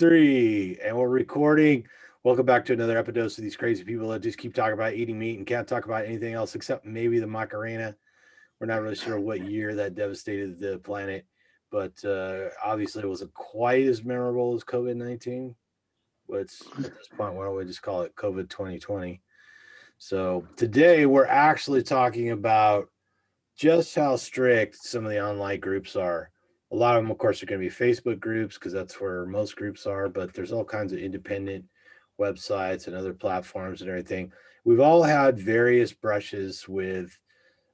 Three, and we're recording. Welcome back to another episode of these crazy people that just keep talking about eating meat and can't talk about anything else except maybe the Macarena. We're not really sure what year that devastated the planet, but obviously it wasn't quite as memorable as COVID-19. Which at this point, why don't we just call it COVID 2020? So today we're actually talking about just how strict some of the online groups are. A lot of them, of course, are going to be Facebook groups because that's where most groups are, but there's all kinds of independent websites and other platforms and everything. We've all had various brushes with,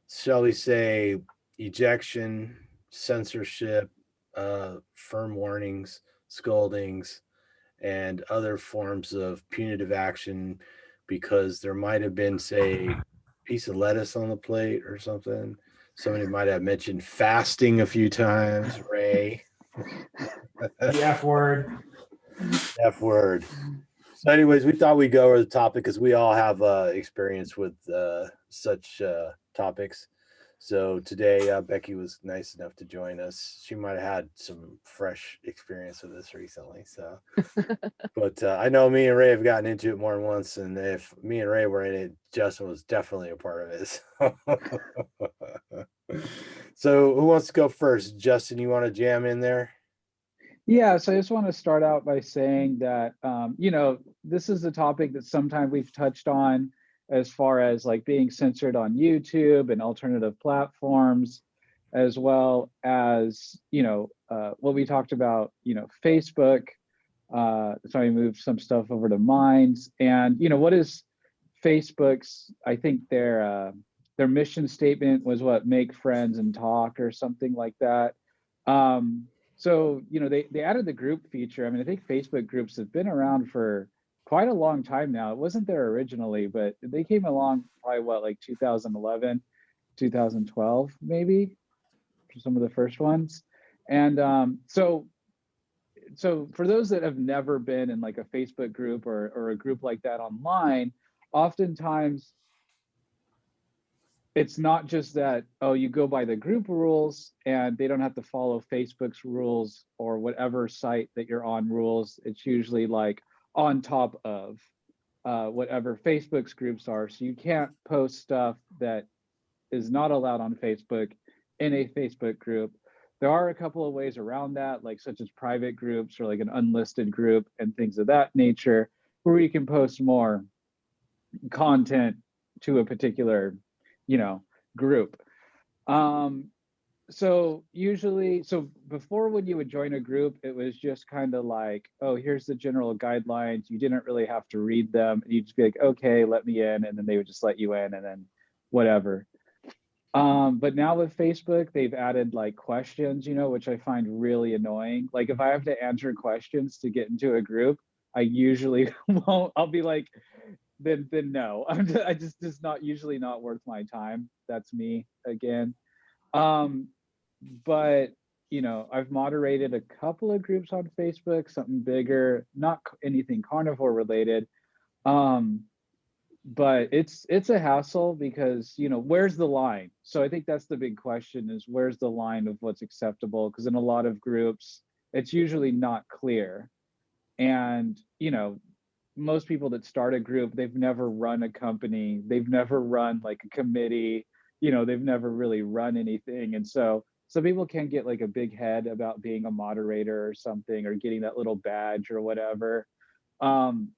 shall we say, ejection, censorship, firm warnings, scoldings, and other forms of punitive action because there might have been, say, a piece of lettuce on the plate or something. Somebody might have mentioned fasting a few times, Ray. The F word. F word. So, anyways, we thought we'd go over the topic because we all have experience with such topics. So today, Becky was nice enough to join us. She might have had some fresh experience with this recently. So, but I know me and Ray have gotten into it more than once, and if me and Ray were in it, Justin was definitely a part of it. So, who wants to go first? Justin, you want to jam in there? Yeah, so I just want to start out by saying that, this is a topic that sometimes we've touched on as far as like being censored on YouTube and alternative platforms, as well as, what we talked about, Facebook. So we moved some stuff over to Minds. And, what is Facebook's, I think their mission statement was what, make friends and talk or something like that. So, they added the group feature. I mean, I think Facebook groups have been around for quite a long time now. It wasn't there originally, but they came along probably like 2011, 2012, maybe, for some of the first ones. And so for those that have never been in like a Facebook group or a group like that online, oftentimes it's not just that, oh, you go by the group rules and they don't have to follow Facebook's rules or whatever site that you're on rules. It's usually like on top of whatever Facebook's groups are. So you can't post stuff that is not allowed on Facebook in a Facebook group. There are a couple of ways around that, like such as private groups or like an unlisted group and things of that nature, where you can post more content to a particular group. So before, when you would join a group, it was just kind of like, oh, here's the general guidelines. You didn't really have to read them. You'd just be like, okay, let me in, and then they would just let you in, and then whatever. But now with Facebook, they've added like questions, which I find really annoying. Like if I have to answer questions to get into a group, I usually won't. I'll be like, then no. I just not usually not worth my time. That's me again. But I've moderated a couple of groups on Facebook, something bigger, not anything carnivore related. But it's a hassle because where's the line? So I think that's the big question, is where's the line of what's acceptable? Because in a lot of groups, it's usually not clear. And most people that start a group, they've never run a company, they've never run like a committee, they've never really run anything. And so some people can get like a big head about being a moderator or something, or getting that little badge or whatever. And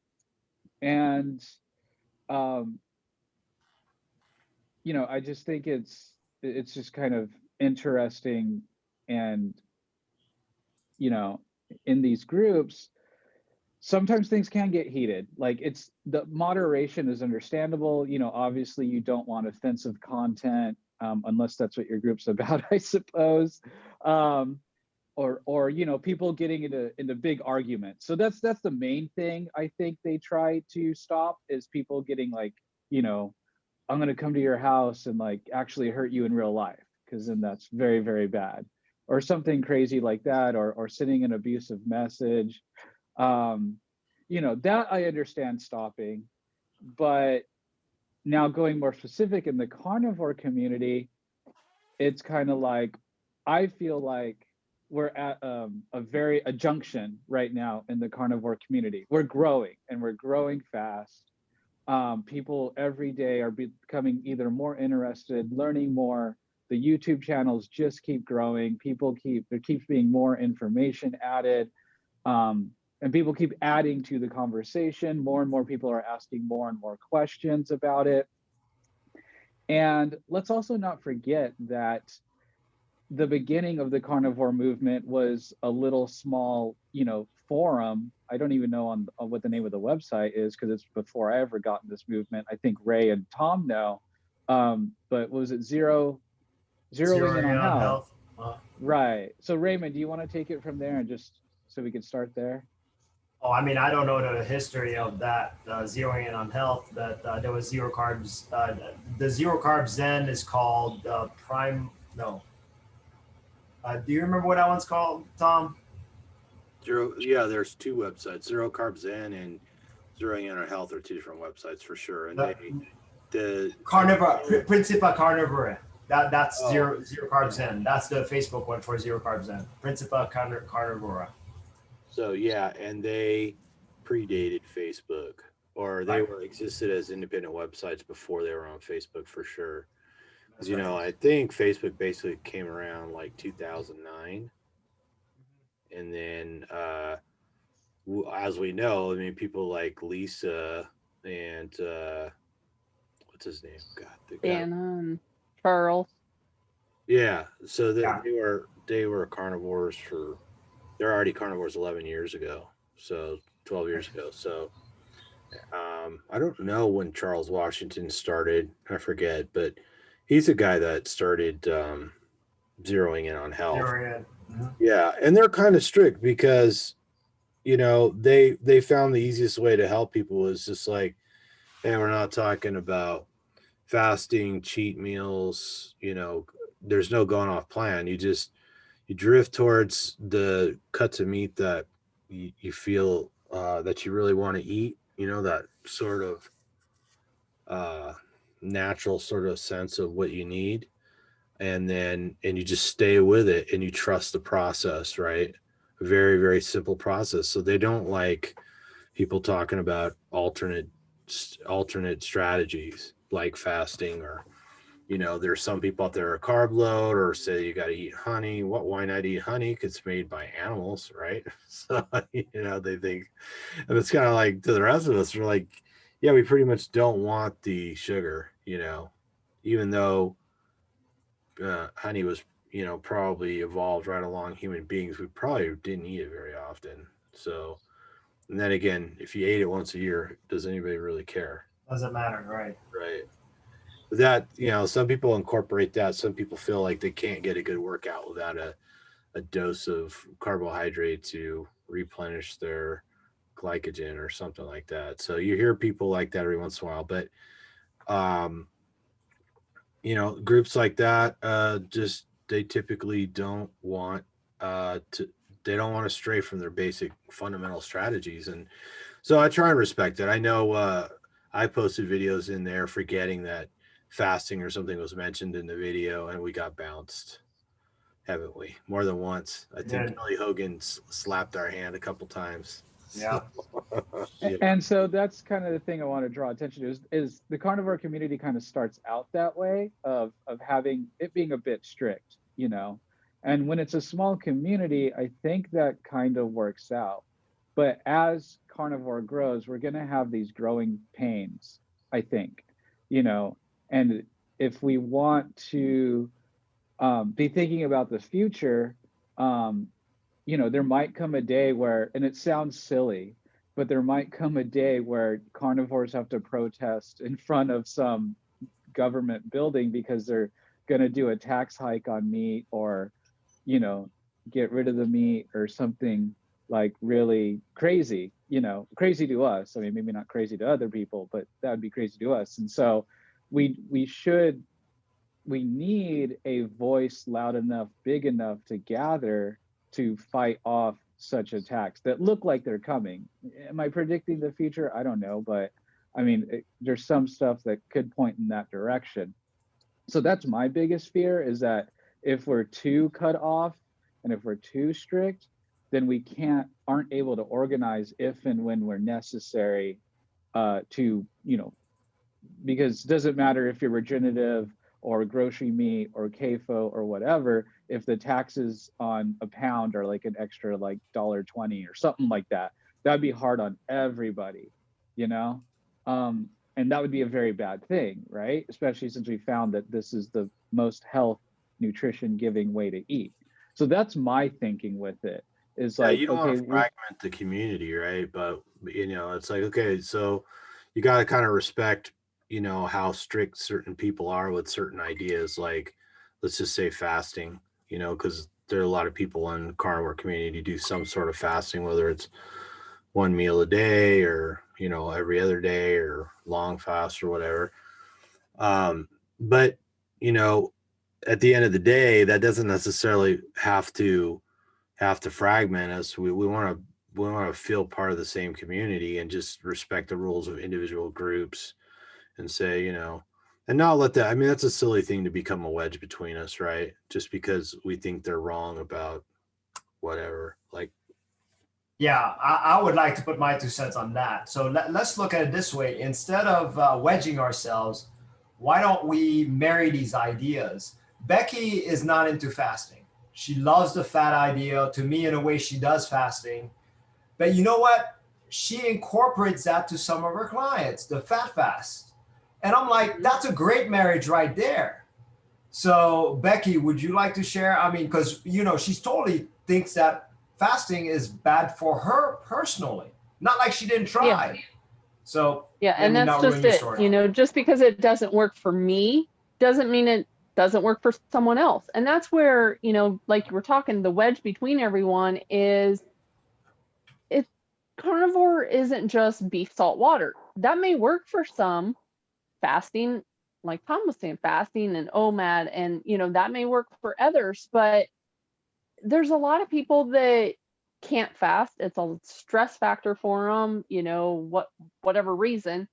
I just think it's just kind of interesting. And in these groups, sometimes things can get heated. Like the moderation is understandable. Obviously you don't want offensive content, unless that's what your group's about, I suppose. Or people getting into big arguments. So that's the main thing I think they try to stop, is people getting like, I'm going to come to your house and like actually hurt you in real life, because then that's very, very bad. Or something crazy like that, or sending an abusive message. That I understand stopping. But now going more specific in the carnivore community, it's kind of like, I feel like we're at a junction right now in the carnivore community. We're growing, and we're growing fast. People every day are becoming either more interested, learning more. The YouTube channels just keep growing. There keeps being more information added, and people keep adding to the conversation. More and more people are asking more and more questions about it. And let's also not forget that the beginning of the carnivore movement was a little small, forum. I don't even know on what the name of the website is, because it's before I ever got in this movement. I think Ray and Tom know. But was it zeroing in on health? Right. So Raymond, do you want to take it from there, and just so we can start there? Oh, I mean, I don't know the history of that zeroing in on health. That there was zero carbs. The zero carbs then is called prime. No. Do you remember what that one's called, Tom? Zero. Yeah, there's two websites: Zero Carb Zen and Zeroing in on Health are two different websites for sure. And the Carnivore Principa Carnivore. That's zero carbs Zen. That's the Facebook one for zero carbs Zen. Principa Carnivora. So yeah, and they predated Facebook, or they were existed as independent websites before they were on Facebook for sure. Because I think Facebook basically came around like 2009, and then as we know, I mean, people like Lisa and what's his name? God, the guy. And Charles. Yeah, so they were carnivores they're already carnivores 11 years ago, so 12 years ago. So I don't know when Charles Washington started. I forget, but he's a guy that started zeroing in on health. Mm-hmm. Yeah, and they're kind of strict because they found the easiest way to help people was just like, hey, we're not talking about fasting, cheat meals. There's no going off plan. You drift towards the cuts of meat that you feel that you really want to eat, that sort of natural sort of sense of what you need. And you just stay with it, and you trust the process, right? A very, very simple process. So they don't like people talking about alternate strategies like fasting, or there's some people out there are carb load, or say you got to eat honey. Why not eat honey? Because it's made by animals, right? So they think, and it's kind of like, to the rest of us, we're like, yeah, we pretty much don't want the sugar, even though honey was probably evolved right along human beings. We probably didn't eat it very often. So, and then again, if you ate it once a year, does anybody really care? Doesn't matter, right? Right. That, some people incorporate that. Some people feel like they can't get a good workout without a dose of carbohydrate to replenish their glycogen or something like that. So you hear people like that every once in a while, but groups like that they typically don't want they don't want to stray from their basic fundamental strategies. And so I try and respect it. I know I posted videos in there forgetting that fasting or something was mentioned in the video, and we got bounced, haven't we? More than once. I think Billy Hogan slapped our hand a couple times. Yeah. Yeah. And so that's kind of the thing I want to draw attention to is the carnivore community kind of starts out that way of having it being a bit strict, and when it's a small community, I think that kind of works out. But as carnivore grows, we're going to have these growing pains, I think, and if we want to be thinking about the future, there might come a day where, and it sounds silly, but there might come a day where carnivores have to protest in front of some government building because they're going to do a tax hike on meat, or, get rid of the meat, or something like really crazy, crazy to us. I mean, maybe not crazy to other people, but that would be crazy to us. And so we need a voice loud enough, big enough to gather to fight off such attacks that look like they're coming. Am I predicting the future? I don't know, but I mean, there's some stuff that could point in that direction. So that's my biggest fear, is that if we're too cut off, And if we're too strict, then we aren't able to organize if and when we're necessary to, because it doesn't matter if you're regenerative or grocery meat or CAFO or whatever, if the taxes on a pound are like an extra like $1.20 or something like that, that'd be hard on everybody, and that would be a very bad thing, right? Especially since we found that this is the most health nutrition giving way to eat. So that's my thinking with it. Is like, you don't want okay, to fragment the community, right? But it's like, okay, so you got to kind of respect, how strict certain people are with certain ideas. Like, let's just say fasting, because there are a lot of people in the carnivore community who do some sort of fasting, whether it's one meal a day or, every other day or long fast or whatever. But, at the end of the day, that doesn't necessarily have to fragment us. We want to feel part of the same community and just respect the rules of individual groups and say, and not let that, I mean, that's a silly thing to become a wedge between us, right? Just because we think they're wrong about whatever. Like, Yeah, I would like to put my 2 cents on that. So let's look at it this way. Instead of wedging ourselves, why don't we marry these ideas? Becky is not into fasting. She loves the fat idea. To me, in a way, she does fasting. But you know what? She incorporates that to some of her clients, the fat fast. And I'm like, that's a great marriage right there. So Becky, would you like to share? I mean, because, she totally thinks that fasting is bad for her personally. Not like she didn't try. Yeah. So yeah, and that's just it. Just because it doesn't work for me doesn't mean it doesn't work for someone else. And that's where, like we're talking, the wedge between everyone is carnivore isn't just beef, salt, water. That may work for some. Fasting, like Tom was saying, fasting and OMAD, and that may work for others, but there's a lot of people that can't fast. It's a stress factor for them, whatever reason.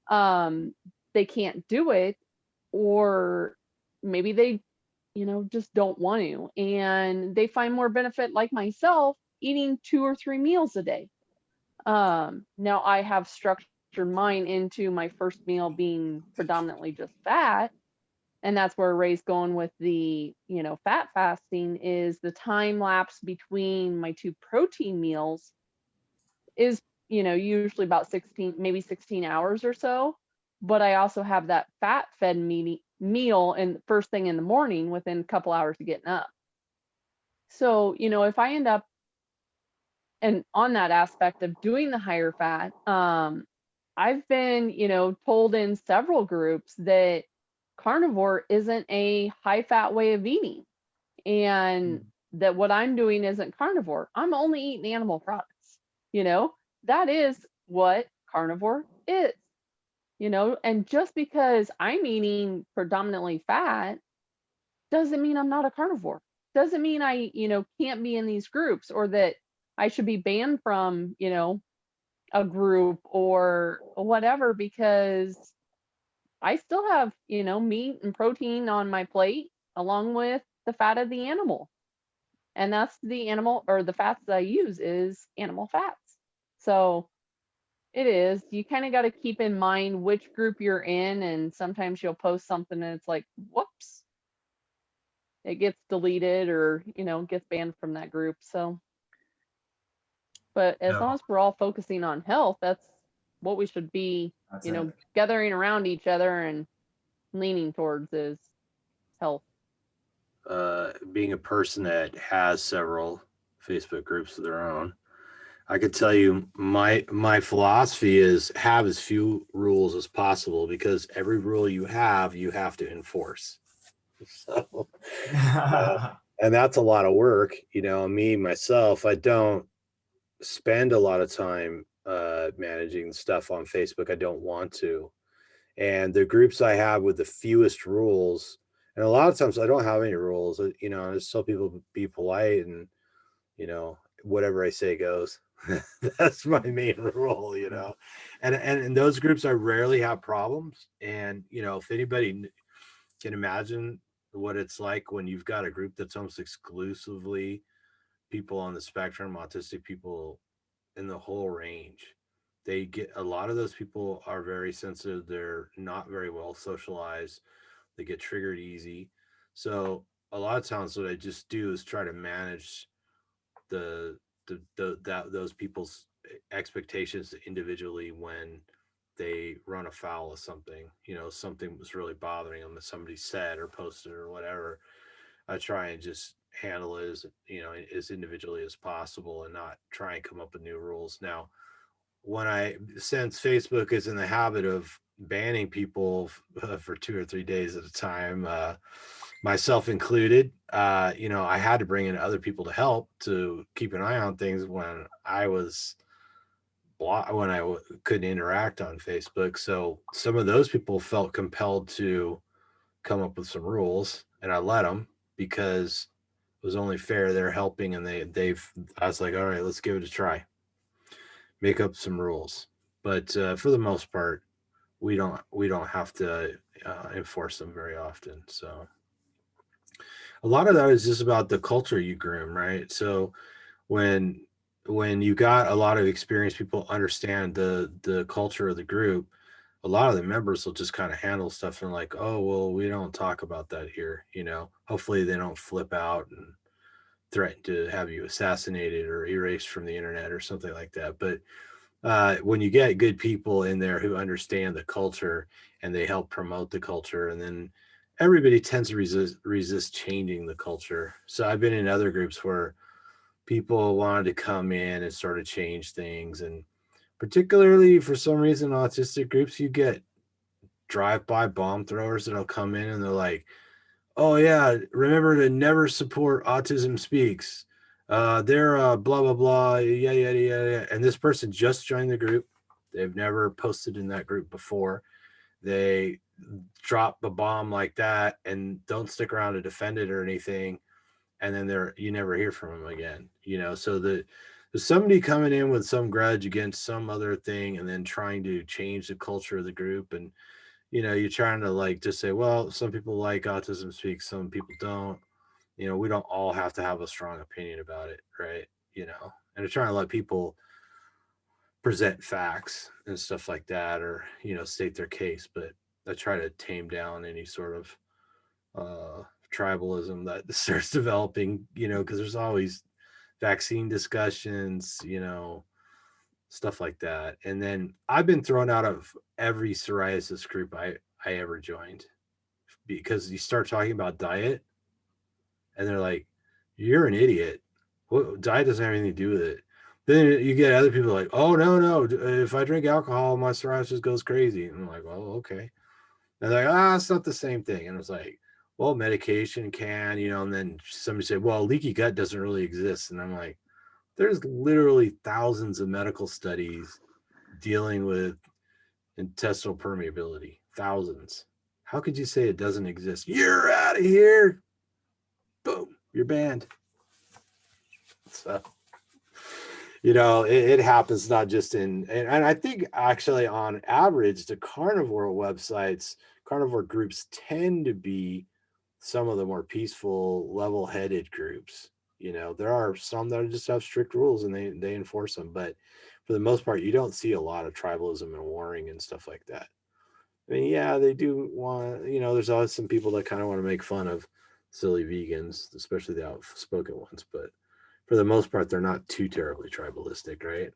They can't do it, or maybe they, just don't want to. And they find more benefit, like myself, eating 2 or 3 meals a day. Now I have structured mine into my first meal being predominantly just fat. And that's where Ray's going with the, fat fasting, is the time lapse between my 2 protein meals is, usually about 16, maybe 16 hours or so. But I also have that fat fed meal and first thing in the morning within a couple hours of getting up. So, if I end up, and on that aspect of doing the higher fat, I've been, told in several groups that carnivore isn't a high fat way of eating, and that what I'm doing isn't carnivore. I'm only eating animal products. That is what carnivore is, and just because I'm eating predominantly fat doesn't mean I'm not a carnivore. Doesn't mean I, can't be in these groups, or that I should be banned from, a group or whatever, because I still have, meat and protein on my plate along with the fat of the animal. And that's the animal, or the fats that I use is animal fats. So it is, you kind of got to keep in mind which group you're in. And sometimes you'll post something and it's like, whoops, it gets deleted or, gets banned from that group. So, but as long as we're all focusing on health, that's what we should be, gathering around each other and leaning towards is health. being a person that has several Facebook groups of their own, I could tell you my philosophy is have as few rules as possible, because every rule you have to enforce. So, and that's a lot of work. Myself, I don't spend a lot of time managing stuff on Facebook. I don't want to. And the groups I have with the fewest rules, and a lot of times I don't have any rules, I just tell people to be polite and, whatever I say goes. That's my main rule, and in those groups, I rarely have problems. And, if anybody can imagine what it's like when you've got a group that's almost exclusively people on the spectrum, autistic people in the whole range. They get, a lot of those people are very sensitive. They're not very well socialized. They get triggered easy. So a lot of times what I just do is try to manage the those people's expectations individually when they run afoul of something. You know, something was really bothering them that somebody said or posted or whatever. I try and just handle it as, you know, as individually as possible and not try and come up with new rules. Now, when since Facebook is in the habit of banning people for 2 or 3 days at a time, myself included, you know, I had to bring in other people to help to keep an eye on things when I was when I couldn't interact on Facebook. So some of those people felt compelled to come up with some rules, and I let them because it was only fair. They're helping, and I was like, all right, let's give it a try. Make up some rules, but for the most part, we don't have to enforce them very often. So a lot of that is just about the culture you groom, right? So when you got a lot of experienced people understand the culture of the group, a lot of the members will just kind of handle stuff and like, oh well, we don't talk about that here, you know. Hopefully they don't flip out and threaten to have you assassinated or erased from the internet or something like that. But when you get good people in there who understand the culture and they help promote the culture, and then everybody tends to resist changing the culture. So I've been in other groups where people wanted to come in and sort of change things, and particularly for some reason autistic groups, you get drive-by bomb throwers that'll come in and they're like, oh yeah, remember to never support Autism Speaks. They're blah blah blah, yeah yeah yeah yeah. And this person just joined the group. They've never posted in that group before. They drop a bomb like that and don't stick around to defend it or anything, and then you never hear from them again. You know, so there's somebody coming in with some grudge against some other thing, and then trying to change the culture of the group. And you know, you're trying to like just say, well, some people like Autism Speaks, some people don't. You know, we don't all have to have a strong opinion about it, right? You know, and they're trying to let people present facts and stuff like that, or you know, state their case. But I try to tame down any sort of tribalism that starts developing. You know, because there's always vaccine discussions. You know, stuff like that. And then I've been thrown out of every psoriasis group I ever joined because you start talking about diet and they're like, you're an idiot. What, diet doesn't have anything to do with it. Then you get other people like, oh, no. If I drink alcohol, my psoriasis goes crazy. And I'm like, well, okay. And they're like, it's not the same thing. And it's like, well, medication can, you know, and then somebody said, well, leaky gut doesn't really exist. And I'm like, there's literally thousands of medical studies dealing with intestinal permeability. Thousands. How could you say it doesn't exist? You're out of here. Boom. You're banned. So, you know, it happens not just and I think actually on average, the carnivore websites, carnivore groups tend to be some of the more peaceful, level-headed groups. You know, there are some that just have strict rules and they enforce them, but for the most part, you don't see a lot of tribalism and warring and stuff like that. I mean, yeah, they do want, you know, there's always some people that kind of want to make fun of silly vegans, especially the outspoken ones, but for the most part, they're not too terribly tribalistic, right?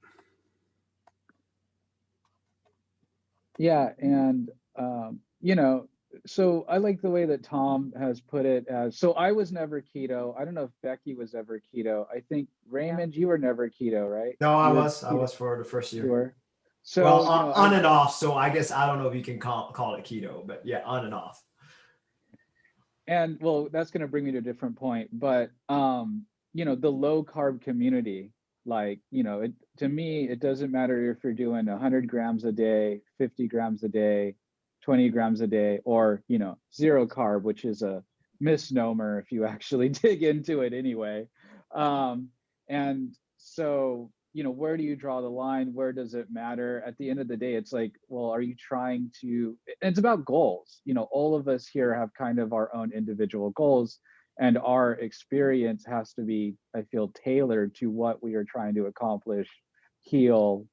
Yeah, and you know, so I like the way that Tom has put it as, so I was never keto. I don't know if Becky was ever keto. I think Raymond, you were never keto, right? No, I You were was. I was for the first year. You were. So, Well, you know, on and off. So I guess I don't know if you can call it keto, but yeah, on and off. and well, that's going to bring me to a different point, but you know, the low carb community, like, you know, to me, it doesn't matter if you're doing 100 grams a day, 50 grams a day, 20 grams a day, or, you know, zero carb, which is a misnomer if you actually dig into it anyway. And so, you know, where do you draw the line? Where does it matter? At the end of the day, it's like, well, are you trying to, it's about goals. You know, all of us here have kind of our own individual goals. and our experience has to be, I feel, tailored to what we are trying to accomplish, heal,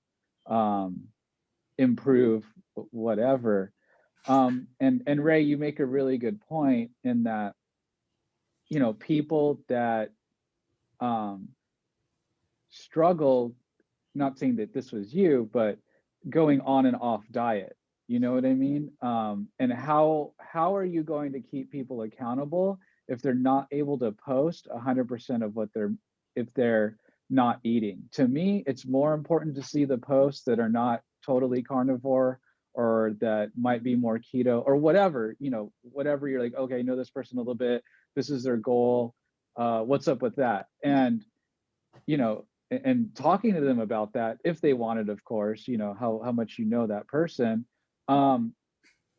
improve, whatever. And Ray, you make a really good point in that, you know, people that struggle, not saying that this was you, but going on and off diet, you know what I mean? And how are you going to keep people accountable if they're not able to post 100% of what if they're not eating? To me, it's more important to see the posts that are not totally carnivore, or that might be more keto, or whatever, you know, whatever you're like, okay, I know this person a little bit, this is their goal, what's up with that? And, you know, and talking to them about that, if they wanted, of course, you know, how much you know that person,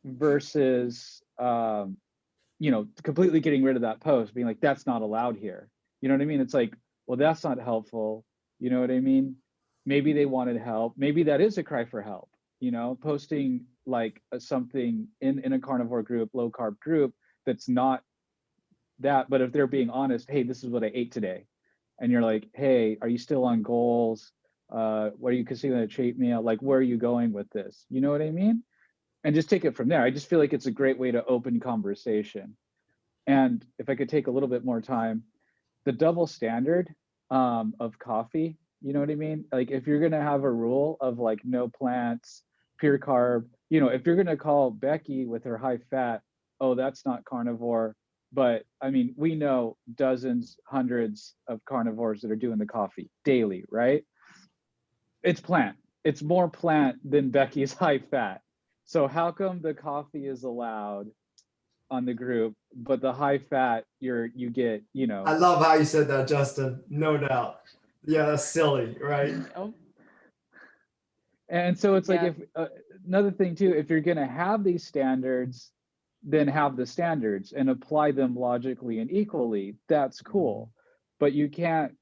versus, you know, completely getting rid of that post, being like, that's not allowed here. You know what I mean? It's like, well, that's not helpful. You know what I mean? Maybe they wanted help. Maybe that is a cry for help. You know, posting like something in a carnivore group, low carb group, that's not that, but if they're being honest, hey, this is what I ate today. And you're like, hey, are you still on goals? What are you considering a cheat meal? Like, where are you going with this? You know what I mean? And just take it from there. I just feel like it's a great way to open conversation. And if I could take a little bit more time, the double standard of coffee, you know what I mean? Like, if you're gonna have a rule of like no plants, pure carb, you know, if you're gonna call Becky with her high fat, oh, that's not carnivore. But I mean, we know dozens, hundreds of carnivores that are doing the coffee daily, right? It's plant. It's more plant than Becky's high fat. So how come the coffee is allowed on the group, but the high fat you get, you know? I love how you said that, Justin. No doubt. Yeah, that's silly, right? Oh, And so it's like, yeah. if another thing too, if you're going to have these standards, then have the standards and apply them logically and equally. That's cool. But you can't,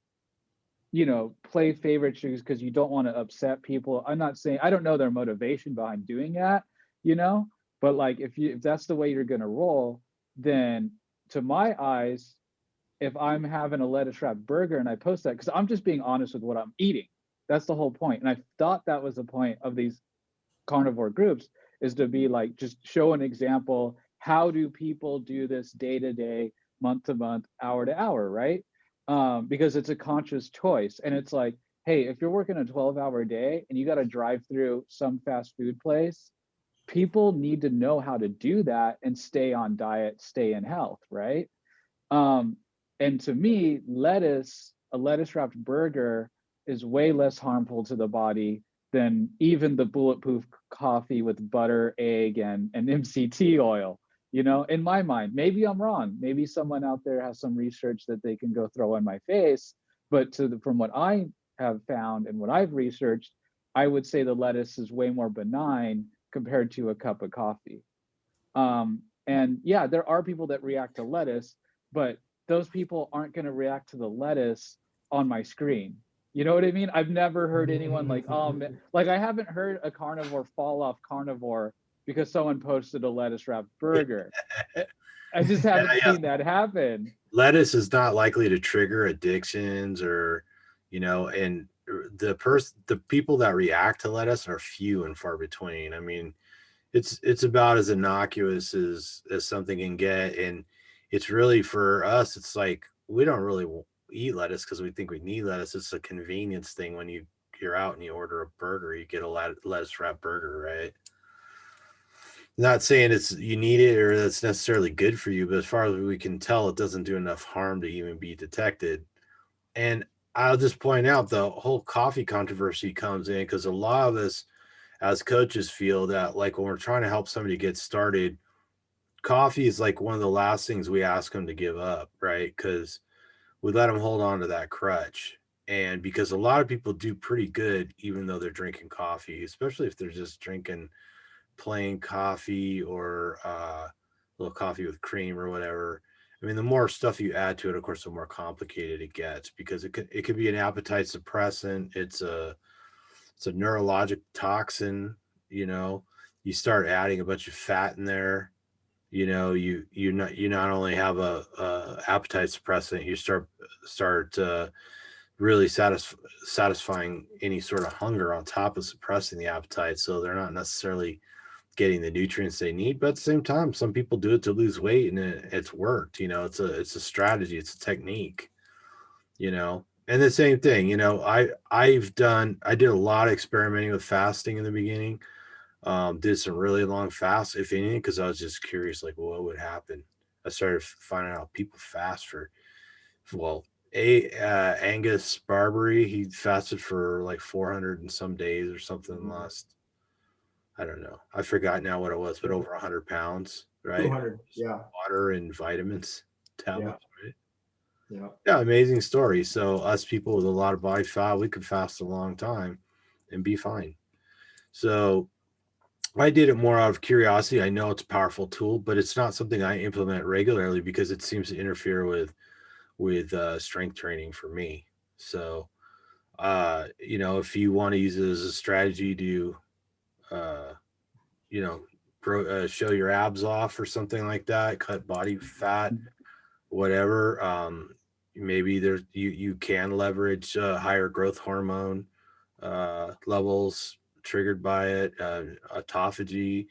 you know, play favorite shoes because you don't want to upset people. I'm not saying, I don't know their motivation behind doing that, you know, but like, if that's the way you're going to roll, then to my eyes, if I'm having a lettuce wrapped burger and I post that, because I'm just being honest with what I'm eating. That's the whole point. And I thought that was the point of these carnivore groups, is to be like, just show an example. How do people do this day to day, month to month, hour to hour, right? Because it's a conscious choice. And it's like, hey, if you're working a 12-hour day and you got to drive through some fast food place, people need to know how to do that and stay on diet, stay in health, right? And to me, a lettuce wrapped burger is way less harmful to the body than even the bulletproof coffee with butter, egg, and MCT oil. You know, in my mind, maybe I'm wrong. Maybe someone out there has some research that they can go throw in my face. But from what I have found and what I've researched, I would say the lettuce is way more benign compared to a cup of coffee. And yeah, there are people that react to lettuce, but those people aren't going to react to the lettuce on my screen. You know what I mean? I've never heard anyone like, oh, man. Like, I haven't heard a carnivore fall off carnivore because someone posted a lettuce wrapped burger. I just haven't seen that happen. Lettuce is not likely to trigger addictions, or, you know, and the people that react to lettuce are few and far between. I mean, it's about as innocuous as something can get, and it's really, for us, it's like, we don't really eat lettuce because we think we need lettuce. It's a convenience thing. When you're out and you order a burger, you get a lettuce wrap burger, right? Not saying you need it or that's necessarily good for you, but as far as we can tell, it doesn't do enough harm to even be detected. And I'll just point out, the whole coffee controversy comes in because a lot of us as coaches feel that, like, when we're trying to help somebody get started, coffee is like one of the last things we ask them to give up, right? Because we let them hold on to that crutch. And because a lot of people do pretty good even though they're drinking coffee, especially if they're just drinking plain coffee or a little coffee with cream or whatever. I mean, the more stuff you add to it, of course, the more complicated it gets, because it could be an appetite suppressant. It's a neurologic toxin. You know, you start adding a bunch of fat in there, you not only have a appetite suppressant, you start really satisfying any sort of hunger on top of suppressing the appetite. So they're not necessarily getting the nutrients they need, but at the same time, some people do it to lose weight, and it's worked. It's a strategy, it's a technique. And the same thing. I did a lot of experimenting with fasting in the beginning. Did some really long fasts, if anything, because I was just curious, like, what would happen. I started finding out people fast for, well, Angus Barbary, he fasted for like 400 and some days or something. Last, I don't know, I forgot now what it was, but over 100 pounds, right? 200. Yeah. Water and vitamins, tablets, right? Yeah. Yeah, amazing story. So us people with a lot of body fat, we could fast a long time and be fine. So I did it more out of curiosity. I know it's a powerful tool, but it's not something I implement regularly because it seems to interfere with strength training for me. So, if you want to use it as a strategy to, uh, show your abs off or something like that, cut body fat, whatever. Maybe you can leverage higher growth hormone levels triggered by it. Autophagy,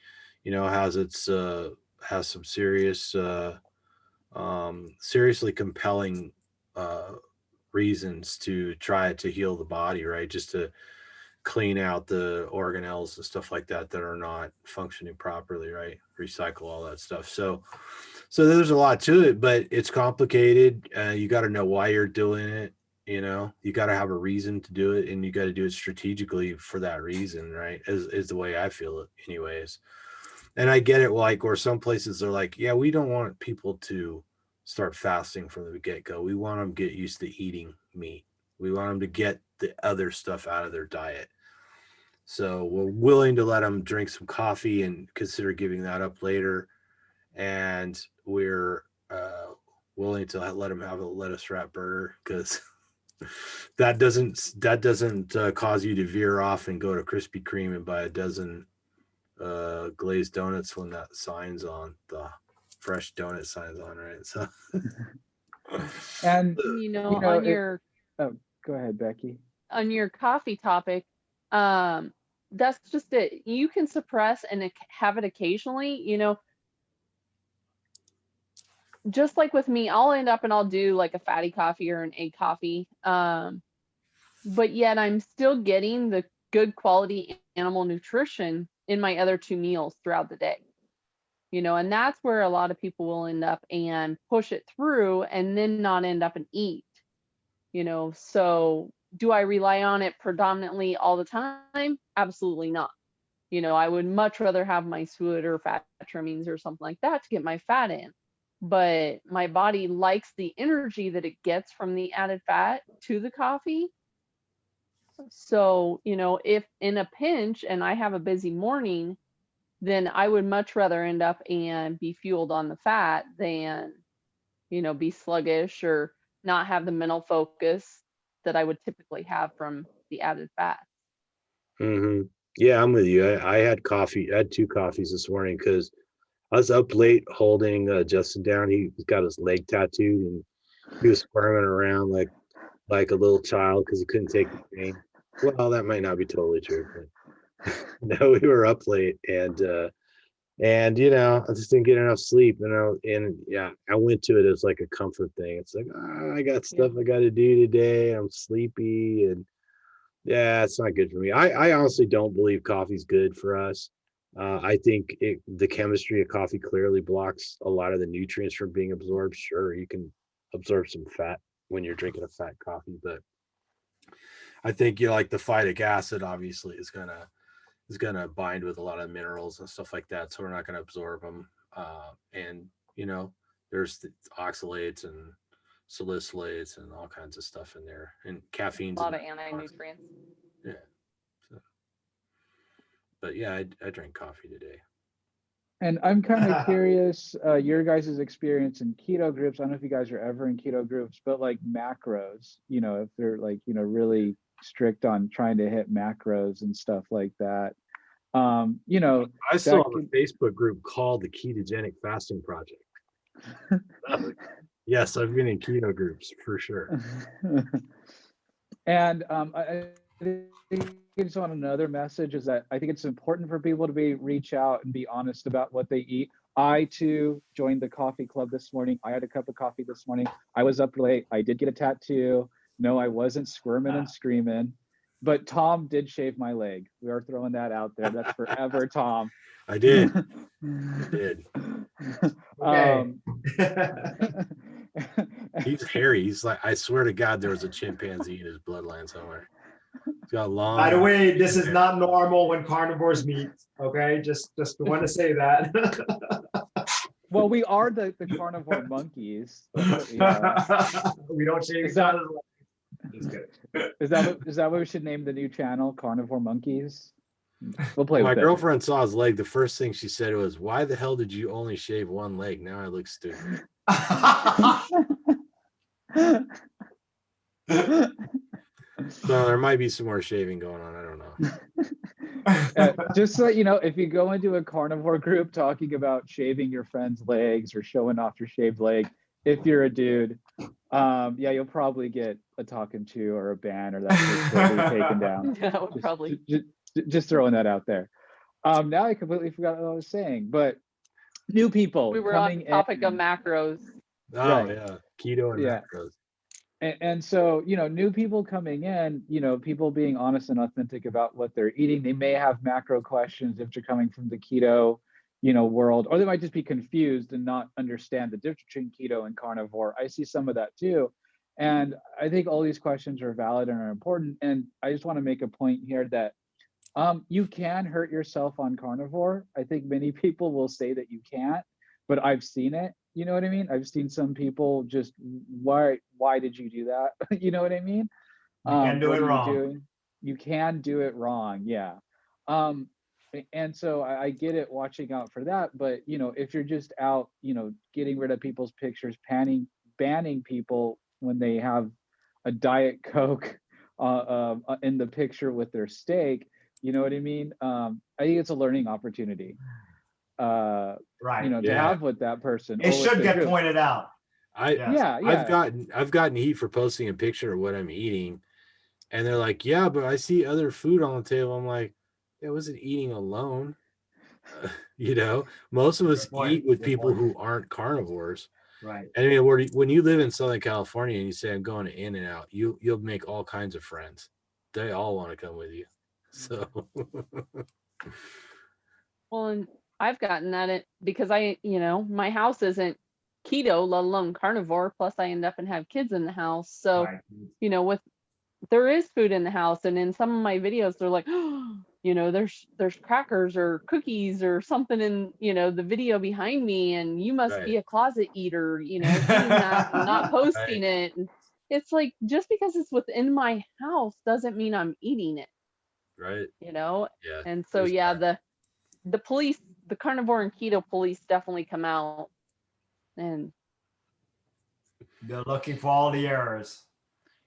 has some seriously compelling uh, reasons to try to heal the body, right? Just to clean out the organelles and stuff like that are not functioning properly, right? Recycle all that stuff. So there's a lot to it, but it's complicated. You got to know why you're doing it. You got to have a reason to do it, and you got to do it strategically for that reason, right? Is the way I feel it, anyways. And I get it, like, where some places are like, yeah, we don't want people to start fasting from the get-go. We want them to get used to eating meat. We want them to get the other stuff out of their diet. So we're willing to let them drink some coffee and consider giving that up later. And we're willing to let them have a lettuce wrap burger because that doesn't cause you to veer off and go to Krispy Kreme and buy a dozen glazed donuts when that sign's on, the fresh donut signs on, right? So And On it, your oh, go ahead, Becky. coffee topic, that's just it. You can suppress and have it occasionally, just like with me, I'll end up and I'll do like a fatty coffee or an egg coffee. But yet I'm still getting the good quality animal nutrition in my other two meals throughout the day. And that's where a lot of people will end up and push it through and then not end up and eat. So do I rely on it predominantly all the time? Absolutely not. I would much rather have my suet or fat trimmings or something like that to get my fat in. But my body likes the energy that it gets from the added fat to the coffee. So, if in a pinch and I have a busy morning, then I would much rather end up and be fueled on the fat than, be sluggish or not have the mental focus that I would typically have from the added fat. Yeah, I'm with you. I had coffee. I had two coffees this morning because I was up late holding Justin down. He's got his leg tattooed, and he was squirming around like a little child because he couldn't take the pain. Well, that might not be totally true, but no, we were up late, and I just didn't get enough sleep. And yeah, I went to it as like a comfort thing. It's like, I got stuff I got to do today. I'm sleepy, and yeah, it's not good for me. I honestly don't believe coffee's good for us. I think the chemistry of coffee clearly blocks a lot of the nutrients from being absorbed. Sure, you can absorb some fat when you're drinking a fat coffee, but I think like the phytic acid obviously is gonna bind with a lot of minerals and stuff like that, so we're not gonna absorb them. And there's the oxalates and salicylates and all kinds of stuff in there, and caffeine's A lot in of anti-nutrients. yeah. So, but yeah, I drank coffee today. And I'm kind of curious, your guys' experience in keto groups. I don't know if you guys are ever in keto groups, but like macros, if they're like, really strict on trying to hit macros and stuff like that. You know, I still that have a Facebook group called the Ketogenic Fasting Project. Yes, I've been in keto groups for sure. And I think it's on another message is that I think it's important for people to reach out and be honest about what they eat. I too joined the coffee club this morning. I had a cup of coffee this morning. I was up late. I did get a tattoo. No, I wasn't squirming and screaming, but Tom did shave my leg. We are throwing that out there. That's forever, Tom. I did. I did. Okay. He's hairy. He's like, I swear to God, there was a chimpanzee in his bloodline somewhere. He's got long. By the way, this is not normal when carnivores meet. Okay, just want to say that. Well, we are the carnivore monkeys. We don't shave Is that- Just kidding. Is that what we should name the new channel? Carnivore Monkeys? We'll play My with girlfriend saw his leg. The first thing she said was, "Why the hell did you only shave one leg? Now I look stupid." So there might be some more shaving going on. I don't know. Just so you know, if you go into a carnivore group talking about shaving your friend's legs or showing off your shaved leg, if you're a dude, yeah, you'll probably get a talking to or a ban or that will be taken down. That would probably. Just throwing that out there. Now I completely forgot what I was saying, but new people We were on coming the topic in, of macros. Oh Right. yeah, keto and Yeah. macros. and so, you know, new people coming in, you know, people being honest and authentic about what they're eating. They may have macro questions if they're coming from the keto, you know, world, or they might just be confused and not understand the difference between keto and carnivore. I see some of that too. And I think all these questions are valid and are important. And I just want to make a point here that you can hurt yourself on carnivore. I think many people will say that you can't, but I've seen it. You know what I mean? I've seen some people just, why did you do that? You know what I mean? You can do What it are you wrong. doing? You can do it wrong. Yeah. And so I get it, watching out for that. But, you know, if you're just out, you know, getting rid of people's pictures, banning people when they have a Diet Coke in the picture with their steak, you know what I mean? I think it's a learning opportunity. Right. You know, to Yeah. have with that person. It or with should the get group. pointed out. Yeah. I've gotten heat for posting a picture of what I'm eating, and they're like, "Yeah, but I see other food on the table." I'm like, "I wasn't eating alone." You know, most of us Good point. eat with Good people point. who aren't carnivores. Right. I mean, when you live in Southern California and you say I'm going to In-N-Out, you'll make all kinds of friends. They all want to come with you. So Well, and I've gotten at it because you know, my house isn't keto, let alone carnivore. Plus, I end up and have kids in the house. So, Right. you know, there is food in the house, and in some of my videos, they're like, oh, you know, there's crackers or cookies or something in, you know, the video behind me, and you must be Right. a closet eater, you know, eating that and not posting it. And it's like, just because it's within my house doesn't mean I'm eating it, right, you know. yeah. And so, there's yeah, that. the police, the carnivore and keto police definitely come out, and They're looking for all the errors.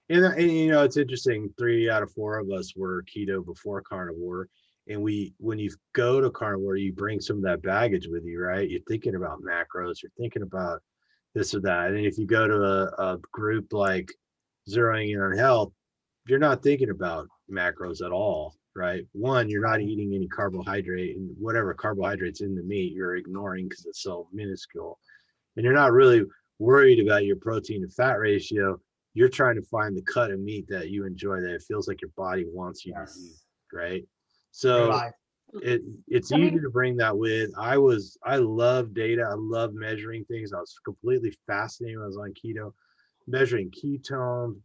And you know, it's interesting. 3 out of 4 of us were keto before carnivore, and when you go to carnivore, you bring some of that baggage with you, right? You're thinking about macros, you're thinking about this or that, and if you go to a group like Zeroing In on Health, you're not thinking about macros at all, right? One, you're not eating any carbohydrate, and whatever carbohydrates in the meat, you're ignoring because it's so minuscule, and you're not really worried about your protein to fat ratio. You're trying to find the cut of meat that you enjoy, that it feels like your body wants you to eat, right? So Right. it's I mean- easy to bring that with. I love data. I love measuring things. I was completely fascinated when I was on keto, measuring ketones,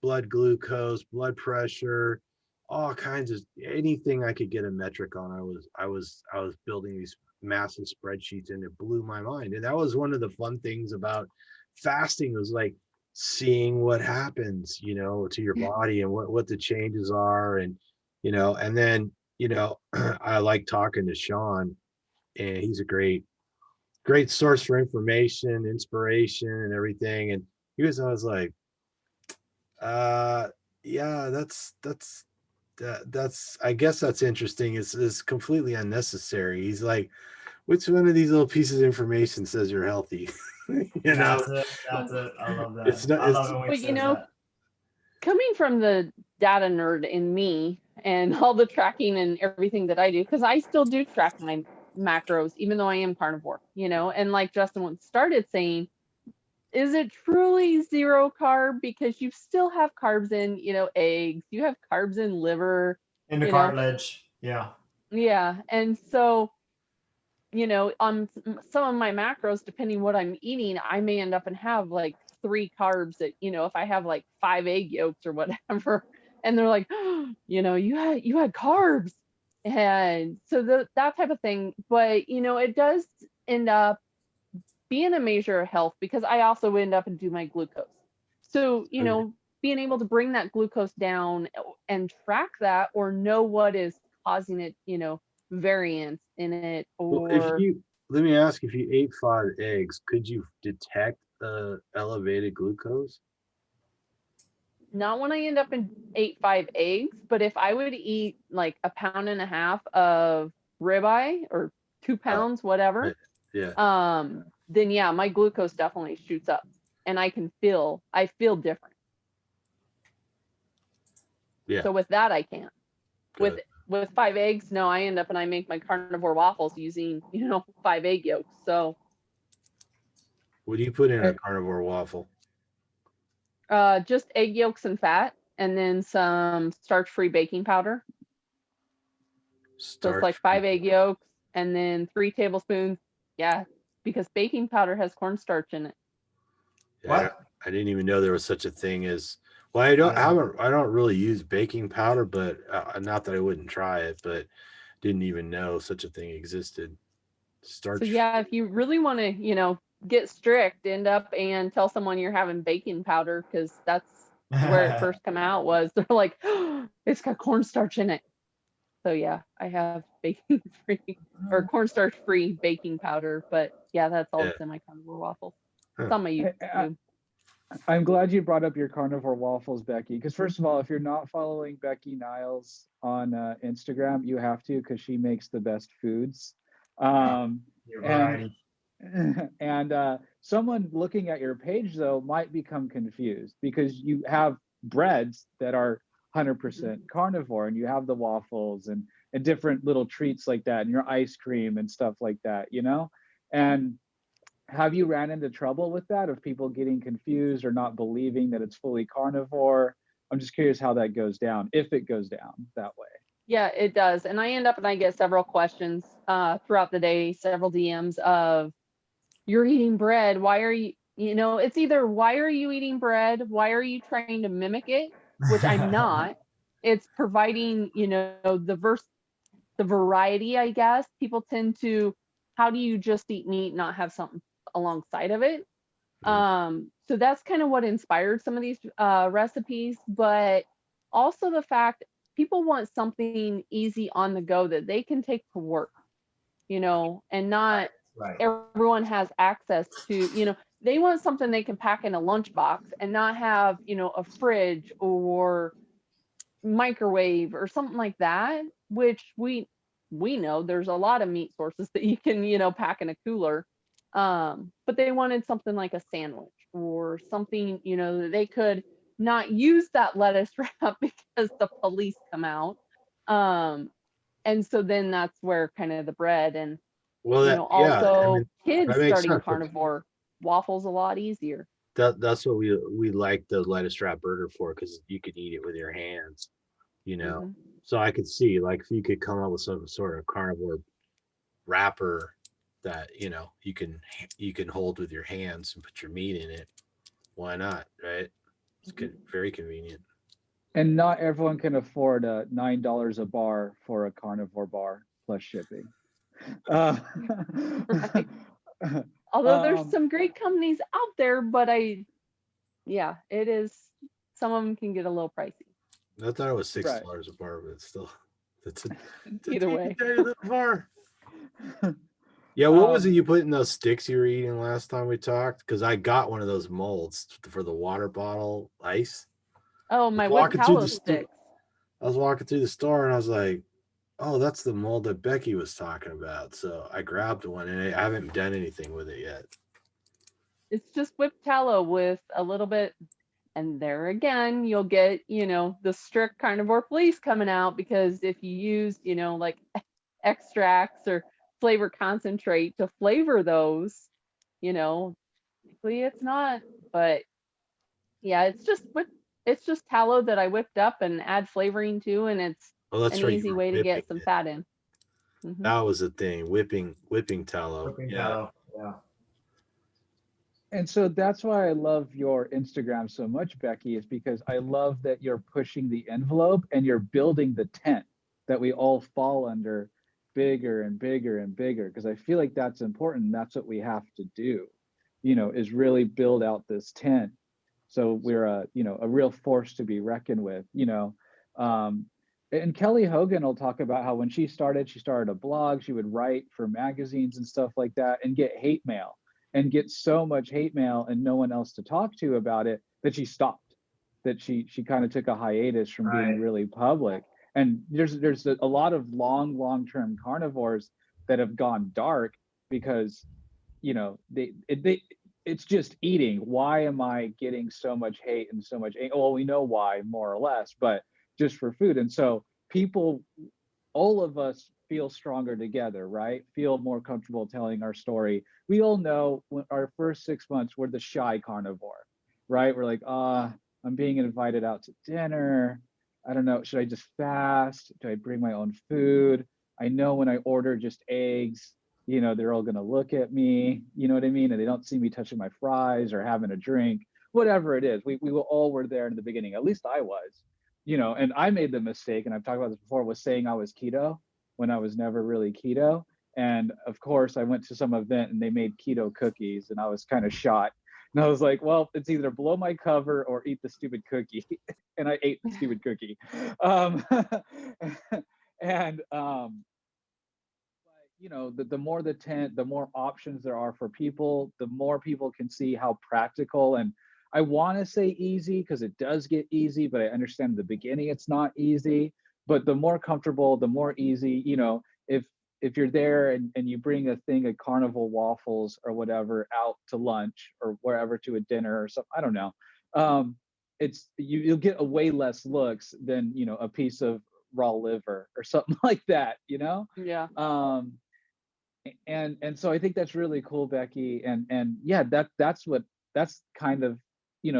blood glucose, blood pressure, all kinds of anything I could get a metric on. I was building these massive spreadsheets, and it blew my mind. And that was one of the fun things about fasting, was like seeing what happens, you know, to your body, and what the changes are. And you know, and then, you know, I like talking to Sean, and he's a great source for information, inspiration, and everything. And he was always like, yeah, that's that's I guess that's interesting. It's completely unnecessary. He's like, which one of these little pieces of information says you're healthy? You know, That's it. That's it. I love that. it's not. I love It's it when But he you says know, that. coming from the data nerd in me and all the tracking and everything that I do, because I still do track my macros, even though I am carnivore, and like Justin once started saying, is it truly zero carb? Because you still have carbs in, eggs, you have carbs in liver, In the you know, cartilage. Yeah. yeah. And so, on some of my macros, depending what I'm eating, I may end up and have like 3 carbs that, if I have like 5 egg yolks or whatever, and they're like, you had carbs. And so that type of thing. But, it does end up being a measure of health because I also end up and do my glucose. So, being able to bring that glucose down and track that or know what is causing it, variance in it, well, if or you let me ask, if you ate 5 eggs, could you detect elevated glucose? not when I end up and ate 5 eggs, but if I would eat like 1.5 pounds of ribeye or 2 pounds, whatever, Right. Yeah. then yeah, my glucose definitely shoots up and I feel different. Yeah. So with that, I can't. Good. With 5 eggs, no, I end up and I make my carnivore waffles using, 5 egg yolks. So What do you put in a And, carnivore waffle? just egg yolks and fat, and then some starch-free baking powder. So it's like Starch. 5 egg yolks and then 3 tablespoons. Yeah, because baking powder has cornstarch in it. Yeah, What? I didn't even know there was such a thing as. Well, I don't really use baking powder, but not that I wouldn't try it, but didn't even know such a thing existed. So Starch. yeah, if you really want to, get strict, end up and tell someone you're having baking powder, because that's where it first come out was they're like, oh, it's got cornstarch in it. So yeah, I have baking free or cornstarch free baking powder, but yeah, that's all Yeah. that's in my carnivore waffles. Huh. It's on my I, YouTube. I'm glad you brought up your carnivore waffles, Becky. Because first of all, if you're not following Becky Niles on Instagram, you have to, because she makes the best foods. Um, Your and variety. and someone looking at your page though might become confused because you have breads that are 100% carnivore, and you have the waffles and different little treats like that, and your ice cream and stuff like that, And have you ran into trouble with that, of people getting confused or not believing that it's fully carnivore? I'm just curious how that goes down, if it goes down that way. Yeah, it does. And I end up and I get several questions throughout the day, several DMs of, you're eating bread. Why are you, it's either why are you eating bread? Why are you trying to mimic it? Which I'm not. It's providing, the variety, I guess. People tend to, how do you just eat meat, not have something alongside of it? So that's kind of what inspired some of these recipes, but also the fact people want something easy on the go that they can take to work, and not Right. everyone has access to, they want something they can pack in a lunchbox and not have, a fridge or microwave or something like that, which we know there's a lot of meat sources that you can, pack in a cooler. But they wanted something like a sandwich or something, that they could not use that lettuce wrap because the police come out. And so then that's where kind of the bread and, Well, yeah, I also mean, kids that makes starting sense. carnivore waffles a lot easier. That's what we like the lettuce wrap burger for, because you could eat it with your hands, Mm-hmm. So I could see, like, if you could come up with some sort of carnivore wrapper that you can hold with your hands and put your meat in it. Why not, right? It's very convenient. And not everyone can afford $9 a bar for a carnivore bar plus shipping. Uh, Right. Although there's um, some great companies out there, but yeah, it is, some of them can get a little pricey. I thought it was right. $6 a bar, but still, that's a Either way. tiny little bar. Yeah, what was it Um, you put in those sticks you were eating last time we talked? Because I got one of those molds for the water bottle ice. Oh, my wood Walking through the tallow store. sticks. I was walking through the store and I was like, oh, that's the mold that Becky was talking about. So I grabbed one and I haven't done anything with it yet. It's just whipped tallow with a little bit, and there again, you'll get, the strict carnivore police coming out, because if you use, like extracts or flavor concentrate to flavor those, technically it's not. But yeah, it's just tallow that I whipped up and add flavoring to, and it's Oh, that's an right. easy You were way to whipping get some it. fat in. Hmm. That was the thing. Whipping tallow. Cooking Yeah. tallow. Yeah. And so that's why I love your Instagram so much, Becky, is because I love that you're pushing the envelope and you're building the tent that we all fall under bigger and bigger and bigger. Because I feel like that's important. That's what we have to do, is really build out this tent. So we're a real force to be reckoned with, Um, and Kelly Hogan will talk about how when she started a blog, she would write for magazines and stuff like that and get hate mail and get so much hate mail and no one else to talk to about it that she stopped, that she kind of took a hiatus from being Right. really public. And there's a lot of long-term carnivores that have gone dark because they it's just eating. Why am I getting so much hate and so much well, we know why, more or less, but just for food. And so people, all of us, feel stronger together, right? Feel more comfortable telling our story. We all know when our first 6 months, we're the shy carnivore, right? We're like, I'm being invited out to dinner. I don't know, should I just fast? Do I bring my own food? I know when I order just eggs, they're all going to look at me, you know what I mean? And they don't see me touching my fries or having a drink, whatever it is. We all were there in the beginning. At least I was, and I made the mistake, and I've talked about this before, was saying I was keto when I was never really keto. And of course, I went to some event and they made keto cookies, and I was kind of shot. And I was like, well, it's either blow my cover or eat the stupid cookie. And I ate the stupid cookie. And the more the tent, the more options there are for people, the more people can see how practical, and I want to say easy because it does get easy, but I understand at the beginning it's not easy. But the more comfortable, the more easy, if you're there and you bring a thing of carnival waffles or whatever out to lunch or wherever, to a dinner or something, I don't know. You'll get a way less looks than a piece of raw liver or something like that. Yeah. And so I think that's really cool, Becky. And yeah, that's kind of,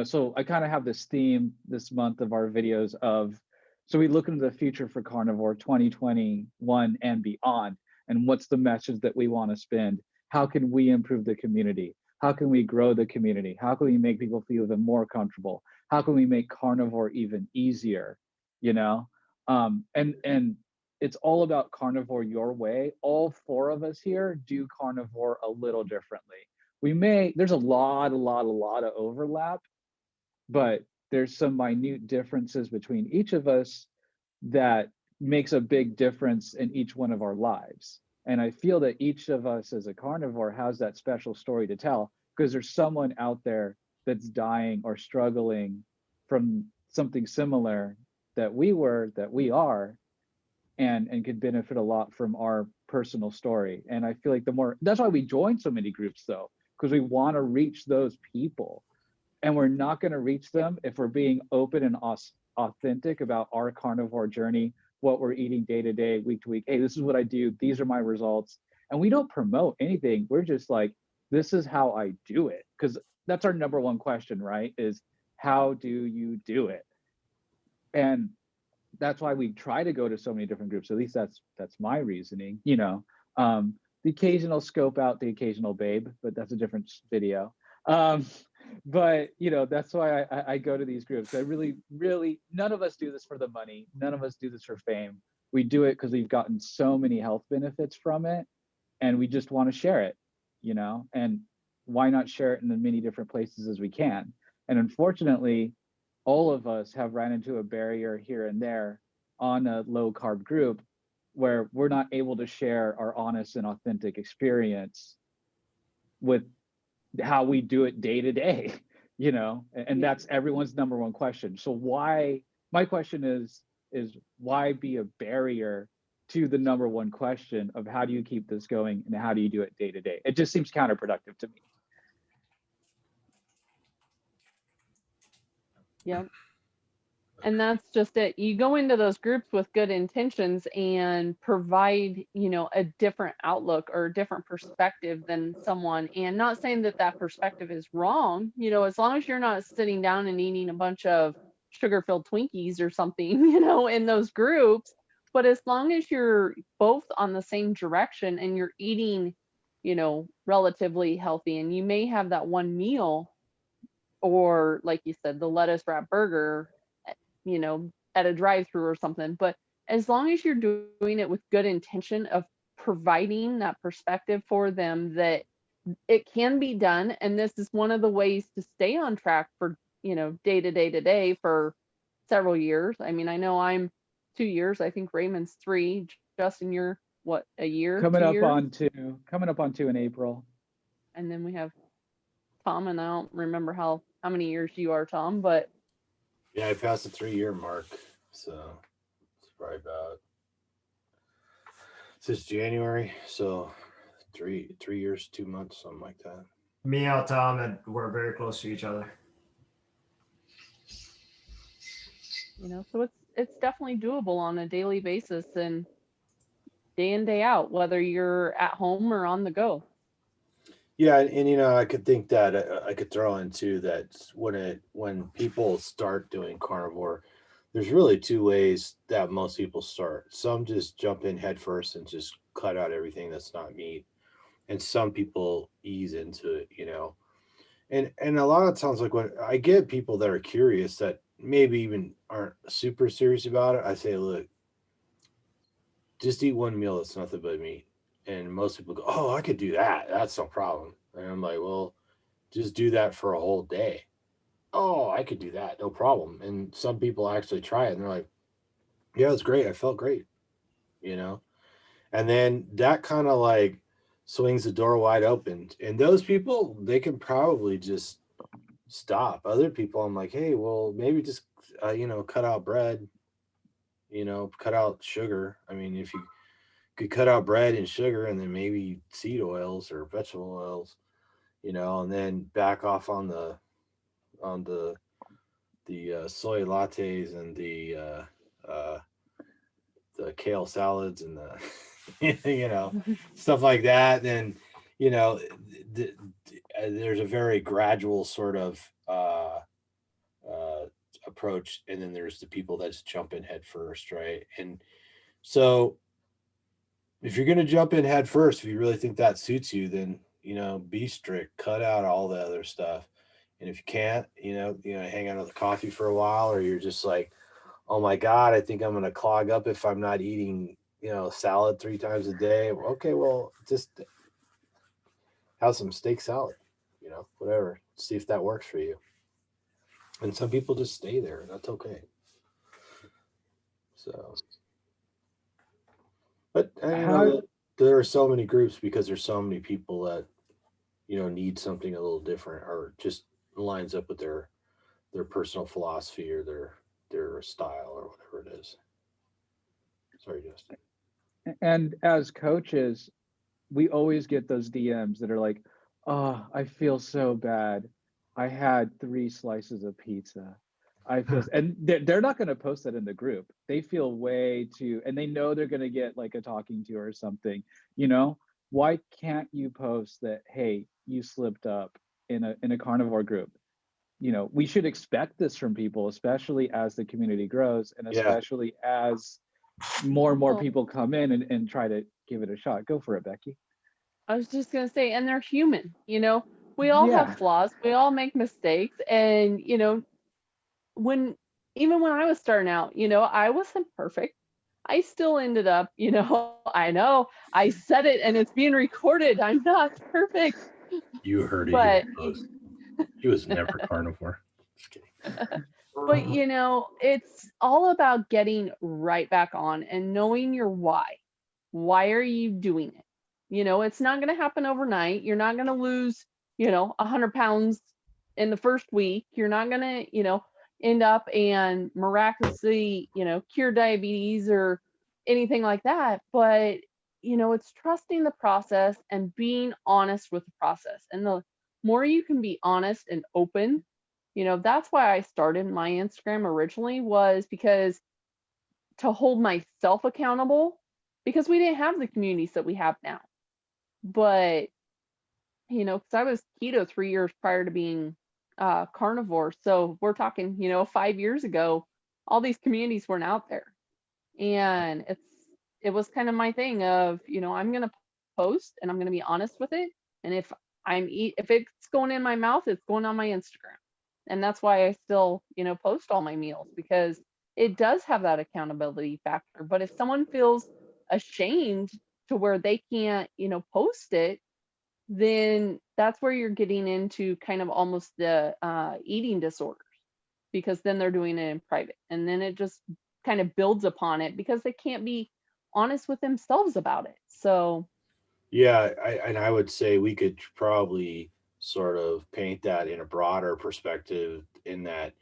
so I kind of have this theme this month of our videos of, so we look into the future for carnivore 2021 and beyond, and what's the message that we want to spend? How can we improve the community? How can we grow the community? How can we make people feel even more comfortable? How can we make carnivore even easier? And it's all about carnivore your way. All four of us here do carnivore a little differently. There's a lot of overlap, but there's some minute differences between each of us that makes a big difference in each one of our lives. And I feel that each of us as a carnivore has that special story to tell, because there's someone out there that's dying or struggling from something similar that we are, and could benefit a lot from our personal story. And I feel like that's why we join so many groups, though, because we want to reach those people. And we're not going to reach them if we're being open and authentic about our carnivore journey, what we're eating day to day, week to week. Hey, this is what I do. These are my results. And we don't promote anything. We're just like, this is how I do it. Because that's our number one question, right? Is how do you do it? And that's why we try to go to so many different groups. At least that's my reasoning. The occasional scope out the occasional babe, but that's a different video. But that's why I go to these groups. I really, none of us do this for the money. None of us do this for fame. We do it because we've gotten so many health benefits from it, and we just want to share it. And why not share it in as many different places as we can? And unfortunately, all of us have ran into a barrier here and there on a low carb group where we're not able to share our honest and authentic experience with how we do it day to day, and Yeah. that's everyone's number one question. So my question is is why be a barrier to the number one question of how do you keep this going and how do you do it day to day? It just seems counterproductive to me. Yep. And that's just it. You go into those groups with good intentions and provide, a different outlook or a different perspective than someone. And not saying that that perspective is wrong, as long as you're not sitting down and eating a bunch of sugar-filled Twinkies or something, in those groups. But as long as you're both on the same direction and you're eating, relatively healthy, and you may have that one meal, or like you said, the lettuce wrap burger, at a drive-through or something. But as long as you're doing it with good intention of providing that perspective for them that it can be done, and this is one of the ways to stay on track for, day to day to day for several years. I mean, I know I'm 2 years. I think Raymond's 3. Justin, you're what, a year? Coming 2 up years? on 2. Coming up on 2 in April. And then we have Tom, and I don't remember how many years you are, Tom, but Yeah, I passed the 3-year mark, so it's probably about since January. So 3 years, 2 months, something like that. Me and Tom, and we're very close to each other. so it's definitely doable on a daily basis and day in, day out, whether you're at home or on the go. Yeah, and I could think that I could throw in too that when people start doing carnivore, there's really 2 ways that most people start. Some just jump in head first and just cut out everything that's not meat, and some people ease into it, And a lot of times, like when I get people that are curious that maybe even aren't super serious about it, I say, look, just eat one meal that's nothing but meat. And most people go, oh, I could do that. That's no problem. And I'm like, well, just do that for a whole day. Oh, I could do that. No problem. And some people actually try it and they're like, yeah, it's great. I felt great, And then that kind of like swings the door wide open. And those people, they can probably just stop. Other people, I'm like, hey, well, maybe just, cut out bread, cut out sugar. I mean, if you could cut out bread and sugar and then maybe seed oils or vegetable oils, and then back off on the soy lattes and the kale salads and the stuff like that. Then there's a very gradual sort of approach, and then there's the people that just jump in head first, right? And so if you're going to jump in head first, if you really think that suits you, then be strict, cut out all the other stuff. And if you can't, hang out with the coffee for a while, or you're just like, oh my God, I think I'm going to clog up if I'm not eating, salad 3 times a day. Okay, well, just have some steak salad, whatever. See if that works for you. And some people just stay there, and that's okay. So, but there are so many groups because there's so many people that, need something a little different or just lines up with their personal philosophy or their style or whatever it is. Sorry, Justin. And as coaches, we always get those DMs that are like, oh, I feel so bad. I had 3 slices of pizza. I feel, and they're not going to post that in the group. They feel way too, and they know they're going to get like a talking to or something, Why can't you post that, hey, you slipped up in a carnivore group? We should expect this from people, especially as the community grows and especially as more and more people come in and try to give it a shot. Go for it, Becky. I was just going to say, and they're human, we all have flaws, we all make mistakes. And, even when I was starting out, I wasn't perfect. I still ended up, I know I said it and it's being recorded. I'm not perfect. You heard it. But he was never carnivore. Just kidding. But it's all about getting right back on and knowing your why. Why are you doing it? It's not going to happen overnight. You're not going to lose, 100 pounds in the first week. You're not going to, end up and miraculously, cure diabetes or anything like that. But, it's trusting the process and being honest with the process. And the more you can be honest and open, that's why I started my Instagram originally, was because to hold myself accountable, because we didn't have the communities that we have now. But, because I was keto 3 years prior to being carnivore. So we're talking, 5 years ago, all these communities weren't out there. And it was kind of my thing of, I'm going to post and I'm going to be honest with it. And if it's going in my mouth, it's going on my Instagram. And that's why I still, post all my meals, because it does have that accountability factor. But if someone feels ashamed to where they can't, post it, then that's where you're getting into kind of almost the eating disorders, because then they're doing it in private. And then it just kind of builds upon it because they can't be honest with themselves about it. So Yeah, I would say we could probably sort of paint that in a broader perspective, in that,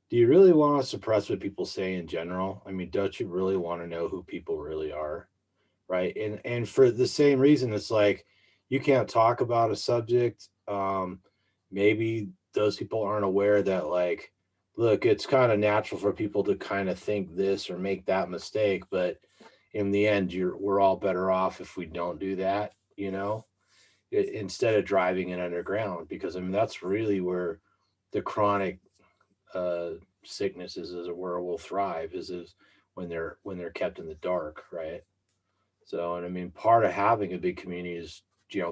do you really want to suppress what people say in general? I mean, don't you really want to know who people really are? Right. And for the same reason, it's like, you can't talk about a subject. Maybe those people aren't aware that, like, look, it's kind of natural for people to kind of think this or make that mistake, but in the end, we're all better off if we don't do that, instead of driving it underground, because I mean, that's really where the chronic sicknesses, as it were, will thrive, is when they're kept in the dark, right? So, and I mean, part of having a big community is,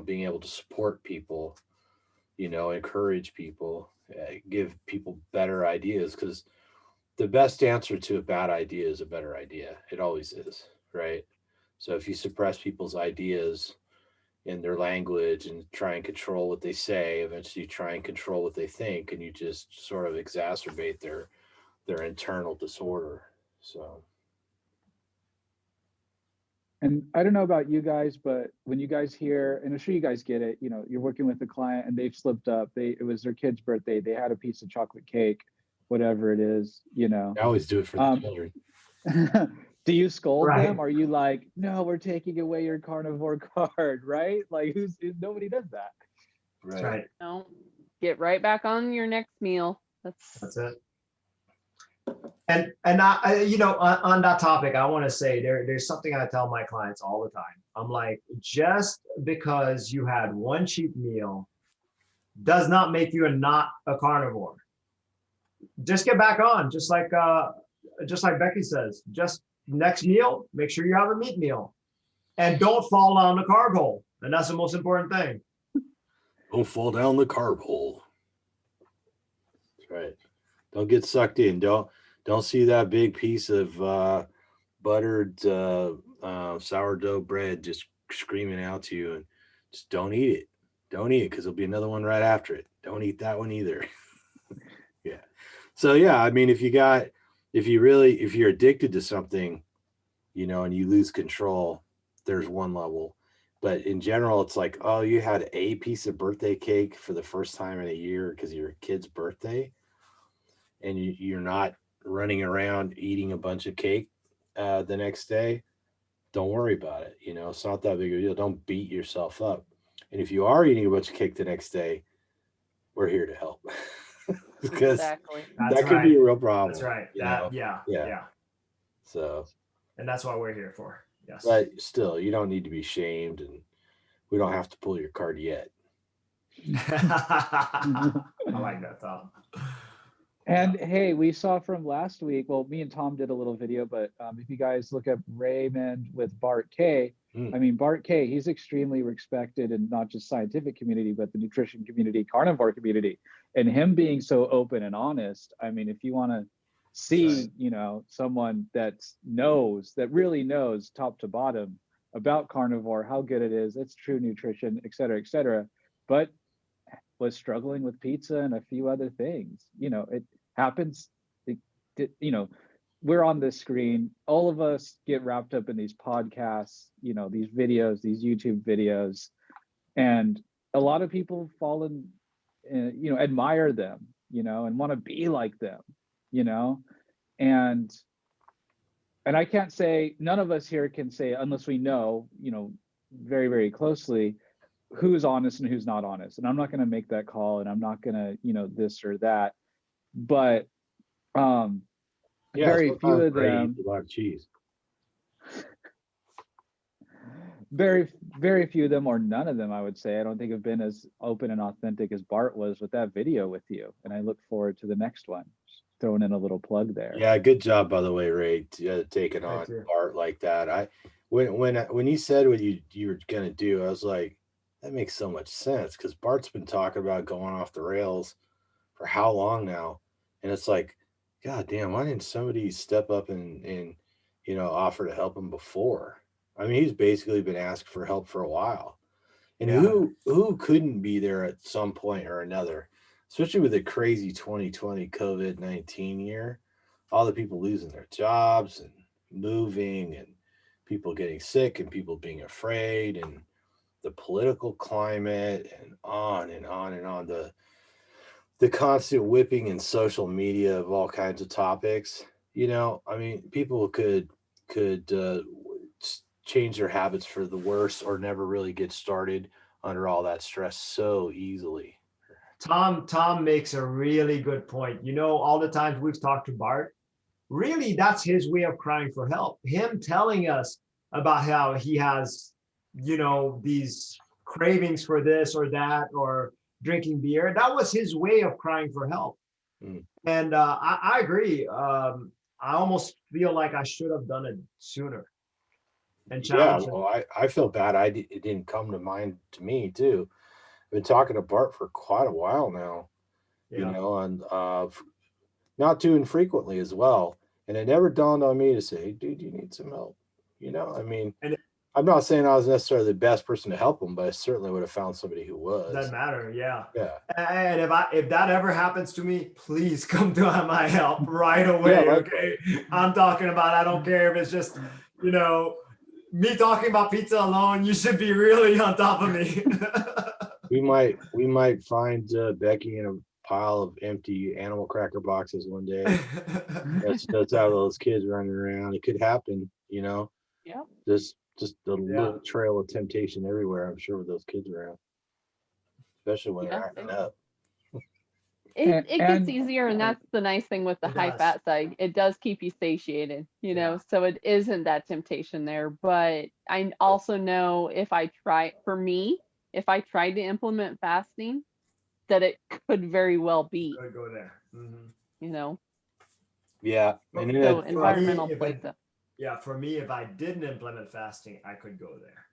being able to support people, encourage people, give people better ideas, because the best answer to a bad idea is a better idea. It always is, right? So if you suppress people's ideas in their language and try and control what they say, eventually you try and control what they think, and you just sort of exacerbate their internal disorder. So. And I don't know about you guys, but when you guys hear, and I'm sure you guys get it, you're working with a client and they've slipped up. It was their kid's birthday. They had a piece of chocolate cake, whatever it is, I always do it for the children. Do you scold Right. them? Are you like, no, we're taking away your carnivore card, right? Like, nobody does that. Right. No, get right back on your next meal. That's it. And on that topic, I want to say there's something I tell my clients all the time. I'm like, just because you had one cheap meal does not make you not a carnivore. Just get back on, just like Becky says. Just next meal, make sure you have a meat meal, and don't fall down the carb hole. And that's the most important thing. Don't fall down the carb hole. That's right. Don't get sucked in. Don't see that big piece of buttered sourdough bread just screaming out to you, and just don't eat it. Don't eat it, because there'll be another one right after it. Don't eat that one either. Yeah. So yeah, I mean, if you're addicted to something, and you lose control, there's one level. But in general, it's like, oh, you had a piece of birthday cake for the first time in a year because of your kid's birthday, and you're not running around eating a bunch of cake the next day. Don't worry about it. It's not that big of a deal. Don't beat yourself up. And if you are eating a bunch of cake the next day, we're here to help. Because exactly. that could be a real problem. That's right. Yeah. So, and that's what we're here for. Yes. but still, you don't need to be shamed, and we don't have to pull your card yet. I like that thought. And hey, we saw from last week, well, me and Tom did a little video, but if you guys look up Raymond with Bart K, I mean, Bart K, he's extremely respected in not just scientific community, but the nutrition community, carnivore community. And him being so open and honest, I mean, if you want to see, someone that really knows top to bottom about carnivore, how good it is, it's true nutrition, et cetera, but was struggling with pizza and a few other things. It happens. We're on this screen. All of us get wrapped up in these podcasts, these videos, these YouTube videos, and a lot of people fall in, admire them, and want to be like them. you know? And I can't say, none of us here can say, unless we know, you know, very, very closely, who's honest and who's not honest. And I'm not going to make that call, and I'm not going to, you know, this or that. But very few of them, a lot of cheese. very few of them, or none of them, I would say, I don't think have been as open and authentic as Bart was with that video with you. And I look forward to the next one. Just throwing in a little plug there. Yeah, good job, by the way, Ray, taking on you. Bart like that. When you said what you were gonna do, I was like, that makes so much sense, because Bart's been talking about going off the rails for how long now, and it's like, God damn, why didn't somebody step up and you know, offer to help him before? I mean, he's basically been asked for help for a while, and Yeah. who couldn't be there at some point or another, especially with the crazy 2020 COVID-19 year, all the people losing their jobs and moving, and people getting sick, and people being afraid, and the political climate, and on and on and on. The constant whipping in social media of all kinds of topics. You know, I mean, people could change their habits for the worse, or never really get started under all that stress so easily. Tom makes a really good point. You know, all the times we've talked to Bart, really that's his way of crying for help. Him telling us about how he has, you know, these cravings for this or that, or drinking beer. That was his way of crying for help. Mm. And I agree. I almost feel like I should have done it sooner. And Yeah, challenge him. well, I feel bad. It didn't come to mind to me too. I've been talking to Bart for quite a while now, you Yeah. know, and not too infrequently as well. And it never dawned on me to say, hey, dude, you need some help. You know, I mean, And I'm not saying I was necessarily the best person to help him, but I certainly would have found somebody who was. doesn't matter. Yeah. Yeah. And if that ever happens to me, please come to my help right away. Yeah, Okay. I'm talking about, I don't care if it's just, you know, me talking about pizza alone, you should be really on top of me. We might find Becky in a pile of empty animal cracker boxes one day. That's how those kids running around. It could happen, you know. Yeah. Just a little trail of temptation everywhere, I'm sure, with those kids around, especially when they're acting up. It And- gets easier, and that's the nice thing with the It high does. fat side. It does keep you satiated, you know, Yeah. so it isn't that temptation there. But I also know if I tried to implement fasting, that it could very well be, Could go there. Mhm. you know, Yeah, and then so For environmental me, if plays it- for me, if I didn't implement fasting, I could go there.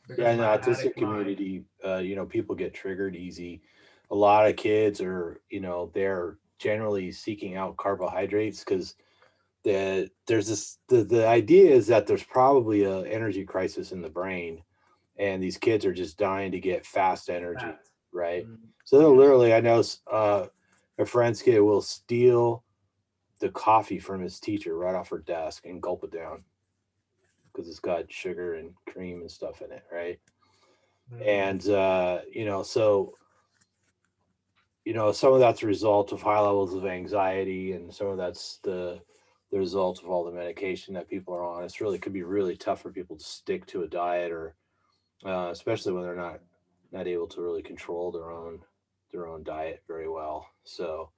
yeah, Because no, my it's just a addict mind- community. You know, people get triggered easy. A lot of kids are, you know, they're generally seeking out carbohydrates because the idea is that there's probably a energy crisis in the brain, and these kids are just dying to get fast energy, Fat. right? Mhm. So they'll literally, I know a friend's kid will steal the coffee from his teacher right off her desk and gulp it down because it's got sugar and cream and stuff in it, right? Mhm. And you know, so you know, some of that's a result of high levels of anxiety, and some of that's the result of all the medication that people are on. It's really could be really tough for people to stick to a diet, or especially when they're not able to really control their own diet very well. So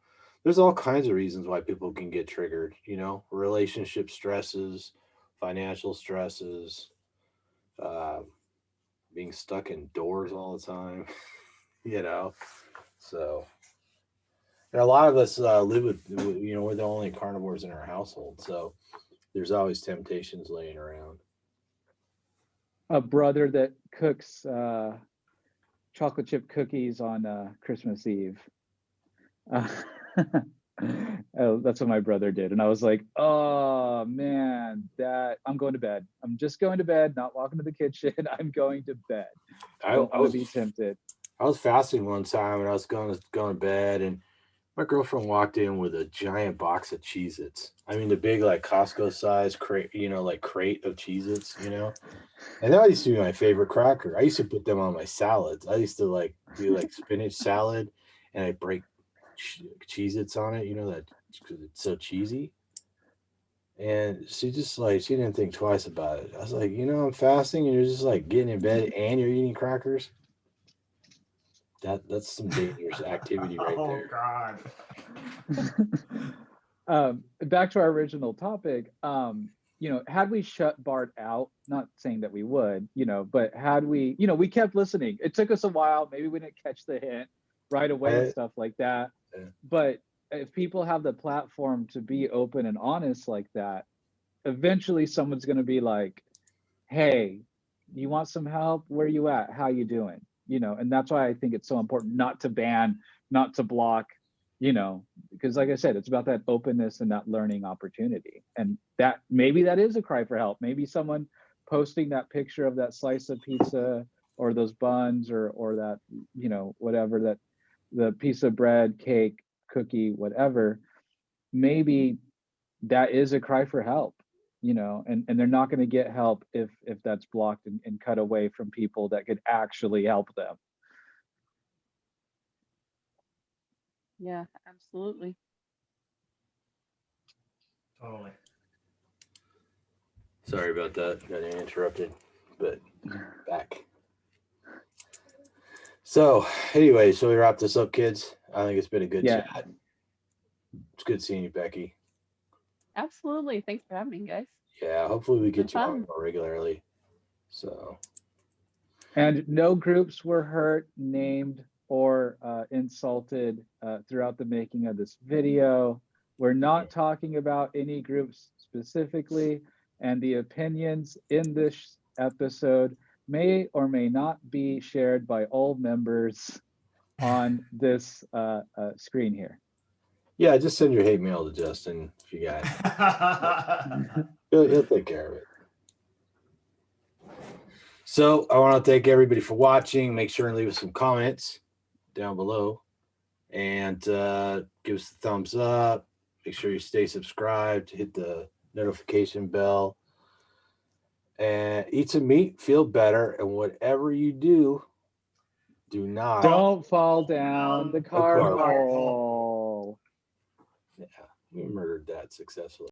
there's all kinds of reasons why people can get triggered. You know, relationship stresses, financial stresses, uh, being stuck indoors all the time. You know, so. And a lot of us live with, you know, we're the only carnivores in our household. So there's always temptations laying around. a brother that cooks chocolate chip cookies on Christmas Eve. Oh, that's what my brother did, and I was like, "Oh man, that I'm going to bed. I'm just going to bed. Not walking to the kitchen. I'm going to bed. I Don't want was to be tempted." I was fasting one time, and I was going to bed, and my girlfriend walked in with a giant box of Cheez-Its. I mean, the big, like, Costco size crate, you know, like crate of Cheez-Its, you know. And that used to be my favorite cracker. I used to put them on my salads. I used to like do like spinach salad, and I break Cheez-Its on it, you know, that because it's so cheesy. And she just like, she didn't think twice about it. I was like, you know, I'm fasting and you're just like getting in bed and you're eating crackers. That's some dangerous activity right Oh there. God. Back to our original topic, you know, had we shut Bart out, not saying that we would, you know, but had we, you know, we kept listening. It took us a while. Maybe we didn't catch the hint right away and stuff like that. Yeah. But if people have the platform to be open and honest like that, eventually someone's going to be like, hey, you want some help? Where you at? How you doing? You know, and that's why I think it's so important not to ban, not to block, you know, because like I said, it's about that openness and that learning opportunity. And that maybe that is a cry for help. Maybe someone posting that picture of that slice of pizza or those buns or that, you know, whatever, that the piece of bread, cake, cookie, whatever, maybe that is a cry for help, you know, and they're not going to get help if that's blocked and cut away from people that could actually help them. Yeah, absolutely. Totally. Sorry about that. Got interrupted, but back. So anyway, so we wrap this up, kids. I think it's been a good chat. It's good seeing you, Becky. Absolutely. Thanks for having me, guys. Yeah, hopefully we get you on fun. more regularly. So. And no groups were hurt, named, or insulted throughout the making of this video. We're not talking about any groups specifically, and the opinions in this episode may or may not be shared by all members on this screen here. Yeah, just send your hate mail to Justin if you got it. He'll take care of it. So I want to thank everybody for watching. Make sure and leave us some comments down below. And give us a thumbs up. Make sure you stay subscribed. Hit the notification bell. And eat some meat. Feel better. And whatever you do, don't fall down the carb hole. Yeah, we murdered that successfully.